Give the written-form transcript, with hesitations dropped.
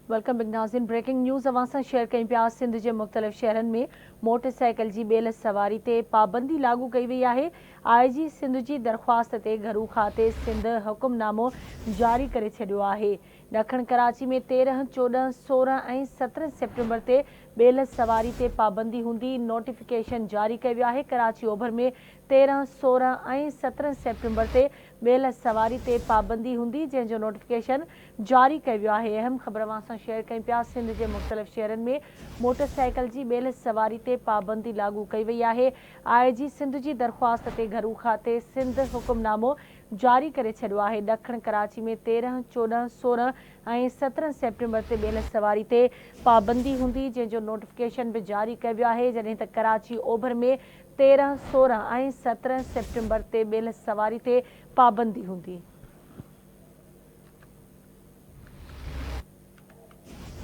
Welcome big नाज़रीन। Breaking news अवां share कई पिया। सिंध के मुख़्तलिफ़ शहरन में मोटरसाइकिल की बेल सवारी ते पाबंदी लागू कई वई है। IG सिंध की दरख्वास्त ते घरू खाते सिंध हुक्मनामो जारी करे छॾियो आहे। ॾखण कराची में 13, 14, 16 ऐं 17 सेप्टेम्बर ते बेल सवारी ते पाबंदी हूंदी। नोटिफिकेशन जारी कयो वियो आहे। कराची ओभर में 13, 16 ऐं 17 सेप्टेम्बर ते बेल सवारी ते पाबंदी हूंदी, जंहिंजो नोटिफिकेशन जारी कयो वियो आहे। अहम ख़बर अवां शेयर कई पिया। सिंध के मुख़्तलिफ़ शहरन में मोटरसाइकिल की बेल सवारी ते पाबंदी लागू कई वई आहे। IG सिंध की दरख्वास्त ते घरू खाते सिंध हुक्मनामो जारी करे छॾियो आहे। ॾखण कराची में 13, 14, 16 ऐं 17 सेप्टेम्बर ते बेल सवारी ते पाबंदी हूंदी, जंहिंजो नोटिफिकेशन भी जारी कयो वियो आहे। जॾहिं त कराची ओभर में 13, 16 ऐं 17 सेप्टेम्बर ते बेल सवारी ते पाबंदी हूंदी।